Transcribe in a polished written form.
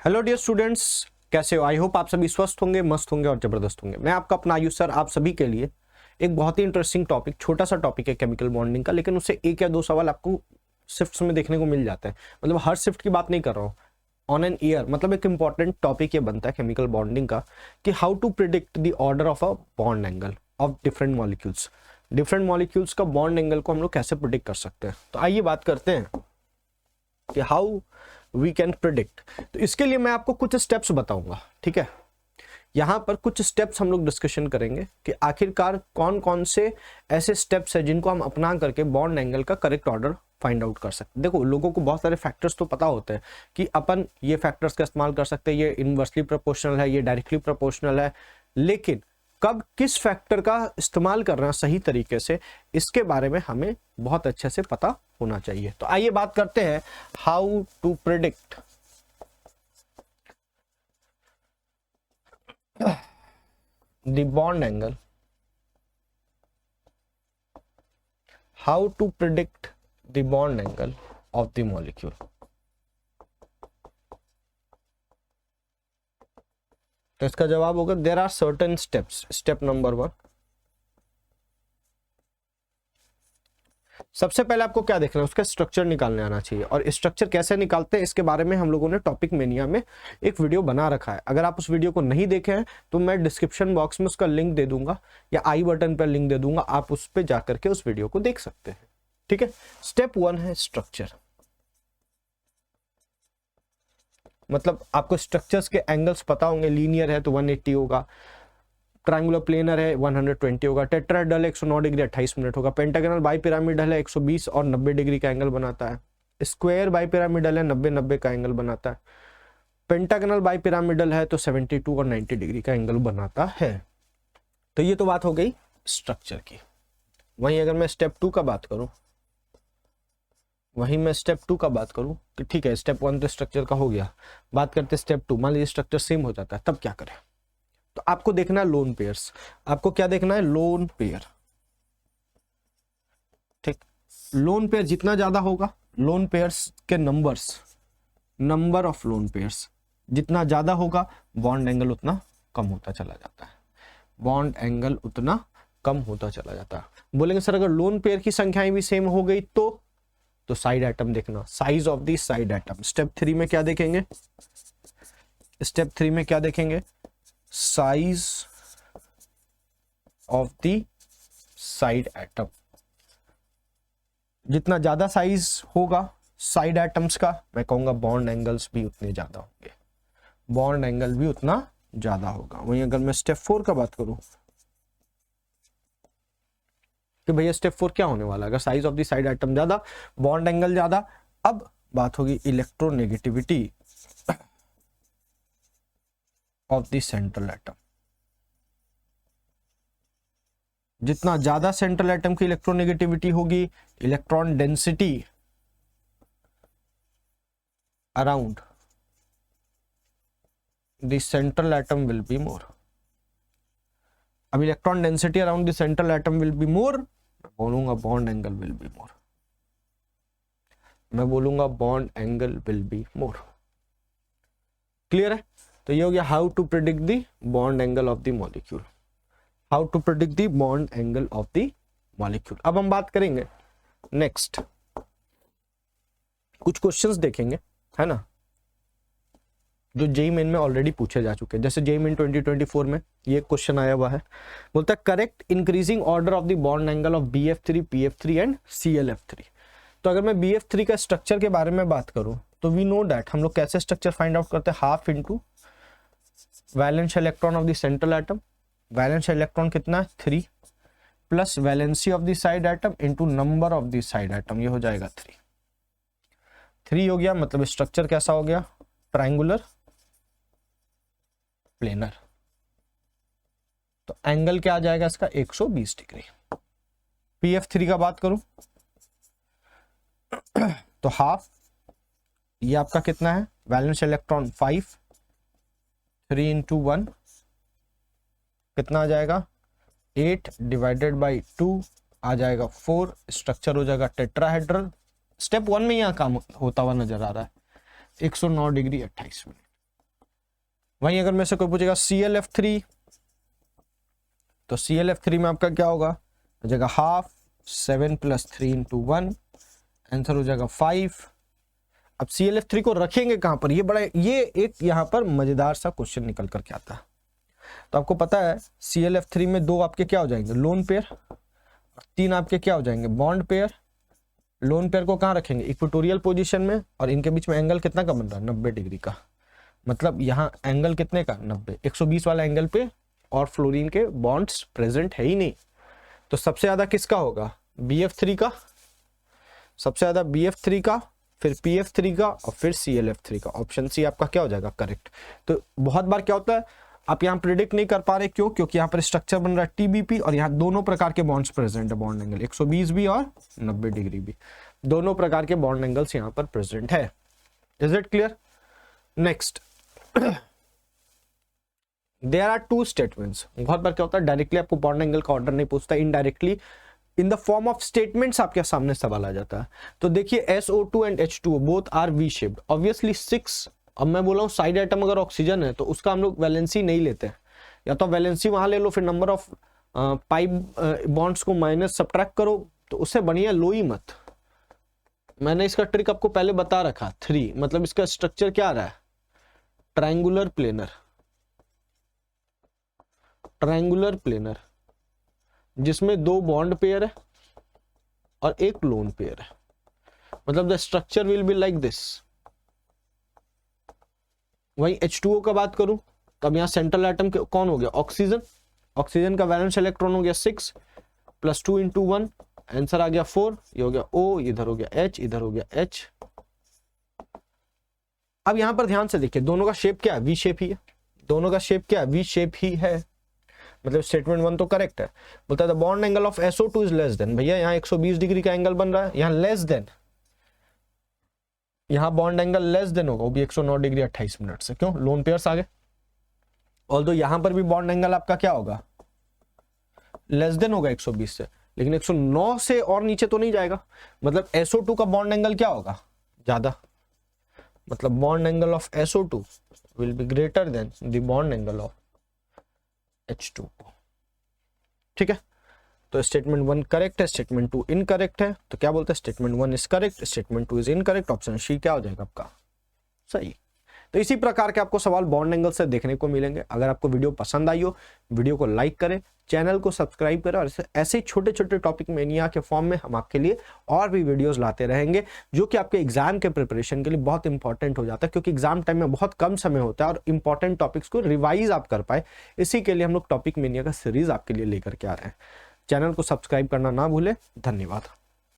Hello dear students, कैसे हो? I hope आप सभी स्वस्थ होंगे, मस्त होंगे और जबरदस्त होंगे। मैं आपका अपना आयुष सर आप सभी के लिए एक बहुत ही इंटरेस्टिंग टॉपिक, छोटा सा टॉपिक है केमिकल बॉन्डिंग का, लेकिन उससे एक या दो सवाल आपको शिफ्ट्स में देखने को मिल जाते हैं। मतलब हर शिफ्ट की बात नहीं कर रहा हूँ, ऑन एन ईयर। मतलब एक इंपॉर्टेंट टॉपिक ये बनता है केमिकल बॉन्डिंग का कि how to predict the order of a bond angle of different molecules. Different molecules का बॉन्ड एंगल को हम लोग कैसे प्रिडिक्ट कर सकते हैं। तो आइए बात करते हैं कि हाउ वी कैन प्रिडिक्ट। तो इसके लिए मैं आपको कुछ स्टेप्स बताऊंगा, ठीक है। यहां पर कुछ स्टेप्स हम लोग डिस्कशन करेंगे कि आखिरकार कौन कौन से ऐसे स्टेप्स हैं जिनको हम अपना करके बॉन्ड एंगल का करेक्ट ऑर्डर फाइंड आउट कर सकते हैं। देखो, लोगों को बहुत सारे फैक्टर्स तो पता होते हैं कि अपन ये फैक्टर्स का इस्तेमाल कर सकते हैं, ये इनवर्सली प्रोपोर्शनल है, ये डायरेक्टली प्रोपोर्शनल है, लेकिन कब किस फैक्टर का इस्तेमाल करना सही तरीके से, इसके बारे में हमें बहुत अच्छे से पता होना चाहिए। तो आइए बात करते हैं how to predict the bond angle, how to predict the bond angle of the molecule. तो इसका जवाब होगा there are certain steps. Step number 1, सबसे पहले आपको क्या देखना है, उसका स्ट्रक्चर निकालने आना चाहिए। और स्ट्रक्चर कैसे निकालते हैं इसके बारे में हम लोगों ने टॉपिक मेनिया में एक वीडियो बना रखा है। अगर आप उस वीडियो को नहीं देखे हैं तो मैं डिस्क्रिप्शन बॉक्स में उसका लिंक दे दूंगा या आई बटन पर लिंक दे दूंगा, आप उस पर जाकर के उस वीडियो को देख सकते हैं, ठीक है। स्टेप 1 है स्ट्रक्चर। मतलब आपको स्ट्रक्चर्स के एंगल्स पता होंगे। लीनियर है तो 180 होगा, ट्रायंगुलर प्लेनर है 120 होगा, टेट्राहेड्रल है 109 डिग्री 28 मिनट होगा, पेंटागोनल बाइपिरामिडल है 120 और 90 डिग्री का एंगल बनाता है, स्क्वायर बाइपिरामिडल है 90-90 का एंगल बनाता है, पेंटागोनल बाइपिरामिडल है तो 72 और 90 डिग्री का एंगल बनाता है। तो ये तो बात हो गई स्ट्रक्चर की। वहीं अगर मैं स्टेप 2 का बात करूं, कि ठीक है स्टेप 1 तो स्ट्रक्चर का हो गया, बात करते स्टेप 2। मान लीजिए स्ट्रक्चर सेम हो जाता है, तब क्या करें? तो आपको देखना है लोन पेयर्स। आपको क्या देखना है? लोन पेयर, ठीक। लोन पेयर जितना ज्यादा होगा, लोन पेयर्स के नंबर ऑफ लोन पेयर्स जितना ज्यादा होगा, बॉन्ड एंगल उतना कम होता चला जाता है। बॉन्ड एंगल उतना कम होता चला जाता है। बोलेंगे सर अगर लोन पेयर की संख्याएं भी सेम हो गई तो साइड एटम देखना, size of the side atom. Step 3 में क्या देखेंगे? Size of the side atom. जितना ज्यादा साइज होगा साइड एटम्स का, मैं कहूंगा बॉन्ड एंगल्स भी उतने ज्यादा होंगे, बॉन्ड एंगल भी उतना ज्यादा होगा। वहीं अगर मैं स्टेप 4 का बात करूं कि भैया स्टेप 4 क्या होने वाला है, अगर size of the side atom ज्यादा, बॉन्ड एंगल ज्यादा, अब बात होगी electronegativity of the central atom. जितना ज्यादा सेंट्रल एटम की इलेक्ट्रोनेगेटिविटी होगी, electron density around the central atom will be more. अब electron density around the central atom will be more, मैं बोलूंगा bond angle will be more, clear है? तो ये हो गया how to predict the bond angle of the molecule, अब हम बात करेंगे नेक्स्ट, कुछ क्वेश्चंस देखेंगे, है ना, जो जेईई मेन में ऑलरेडी पूछे जा चुके हैं। जैसे जेईई मेन 2024 में ये क्वेश्चन आया हुआ है, बोलता है correct increasing order of the bond angle of BF3, PF3 and ClF3। तो अगर मैं BF3 का स्ट्रक्चर के बारे में बात करूं तो वी नो दैट हम लोग कैसे स्ट्रक्चर फाइंड आउट करते हैं, half into valence electron of the central atom. Valence electron कितना है? 3 plus valency of the side atom into number of the side atom, ये हो जाएगा 3 हो गया। मतलब स्ट्रक्चर कैसा हो गया? Triangular planar. तो एंगल क्या आ जाएगा इसका? 120 डिग्री। PF3 का बात करूं तो हाफ, ये आपका कितना है? वैलेंस इलेक्ट्रॉन 5, 3 इंटू 1 कितना आ जाएगा? 8 डिवाइडेड बाई 2 आ जाएगा 4। स्ट्रक्चर हो जाएगा टेट्राहेड्रल। स्टेप 1 में यहाँ काम होता हुआ नजर आ रहा है। 109 डिग्री 28 मिनट। वहीं अगर मेरे से कोई पूछेगा ClF3, तो ClF3 में आपका क्या होगा, हो जाएगा हाफ, 7 + 3 × 1, आंसर हो जाएगा 5। अब ClF3 को रखेंगे कहां पर, ये एक यहां पर मजेदार सा क्वेश्चन निकल करके आता है। तो आपको पता है ClF3 में 2 आपके क्या हो जाएंगे, लोन पेयर, 3 आपके क्या हो जाएंगे, बॉन्ड पेयर। लोन पेयर को कहां रखेंगे, इक्वेटोरियल पोजीशन में, और इनके बीच में एंगल कितना का बन रहा है, 90 डिग्री का। मतलब यहाँ एंगल कितने का, 90, 120 वाला एंगल पे, और फ्लोरीन के बॉन्ड्स प्रेजेंट है ही नहीं। तो सबसे ज्यादा किसका होगा, BF3 का, सबसे ज्यादा BF3 का, फिर PF3 का, और फिर ClF3 का। ऑप्शन सी आपका क्या हो जाएगा, करेक्ट। तो बहुत बार क्या होता है, आप यहाँ प्रिडिक्ट नहीं कर पा रहे, क्यों, क्योंकि यहाँ पर स्ट्रक्चर बन रहा है TBP, और यहाँ दोनों प्रकार के बॉन्ड्स प्रेजेंट है, बॉन्ड एंगल 120 भी और 90 डिग्री भी, दोनों प्रकार के बॉन्ड एंगल्स यहाँ पर प्रेजेंट है। Is it clear? Next, there are 2 statements. बहुत बार क्या होता है, डायरेक्टली आपको बॉन्ड एंगल का ऑर्डर नहीं पूछता, indirectly in the form of statements आपके सामने सवाल आ जाता है। तो देखिए SO2 and H2O both are V shaped, obviously 6। अब मैं बोला हूँ साइड एटम अगर ऑक्सीजन है तो उसका हम लोग वैलेंसी नहीं लेते हैं, या तो वैलेंसी वहां ले लो, फिर नंबर ऑफ पाई बॉन्ड्स को माइनस सब्ट्रैक्ट करो, तो उससे बढ़िया लो ही मत। मैंने इसका ट्रिक आपको पहले बता रखा, 3, मतलब इसका स्ट्रक्चर क्या आ रहा है, ट्रायंगुलर प्लेनर, ट्रायंगुलर प्लेनर, जिसमें 2 बॉन्ड पेयर है और 1 लोन पेयर है। मतलब the structure will be like this. वहीं H2O का बात करूं तो अब यहां सेंट्रल एटम कौन हो गया, ऑक्सीजन। ऑक्सीजन का वैलेंस इलेक्ट्रॉन हो गया 6 + 2 × 1, आंसर आ गया 4। ये हो गया O, इधर हो गया H, इधर हो गया H। अब यहां पर ध्यान से देखिए, दोनों का शेप क्या है, वी शेप ही है। दोनों का शेप क्या है, वी शेप ही है। मतलब स्टेटमेंट 1 तो करेक्ट है। बोलता है the bond angle of SO2 is less than, भैया यहाँ 120 डिग्री का एंगल बन रहा है, यहाँ लेस देन, यहाँ बॉन्ड एंगल लेस देन होगा, वो भी 109 डिग्री 28 मिनट से। क्यों, लोन पेयर्स आ गए। ऑल्दो यहां पर भी बॉन्ड एंगल आपका क्या होगा, लेस देन होगा 120 से, लेकिन 109 से और नीचे तो नहीं जाएगा। मतलब SO2 का बॉन्ड एंगल क्या होगा, ज्यादा। मतलब bond angle of SO2 will be greater than the bond angle of H2O। ठीक है, तो स्टेटमेंट 1 करेक्ट है, स्टेटमेंट 2 इनकरेक्ट है। तो क्या बोलते हैं, statement 1 is correct, statement 2 is incorrect. Option C क्या हो जाएगा आपका, सही। तो इसी प्रकार के आपको सवाल बॉन्ड एंगल से देखने को मिलेंगे। अगर आपको वीडियो पसंद आई हो, वीडियो को लाइक करें, चैनल को सब्सक्राइब करें, और ऐसे छोटे छोटे टॉपिक मेनिया के फॉर्म में हम आपके लिए और भी वीडियोस लाते रहेंगे, जो कि आपके एग्जाम के प्रिपरेशन के लिए बहुत इंपॉर्टेंट हो जाता है, क्योंकि एग्जाम टाइम में बहुत कम समय होता है और इंपॉर्टेंट टॉपिक्स को रिवाइज आप कर पाए। इसी के लिए हम लोग टॉपिक मेनिया का सीरीज आपके लिए लेकर के आ रहे हैं। चैनल को सब्सक्राइब करना ना भूलें। धन्यवाद।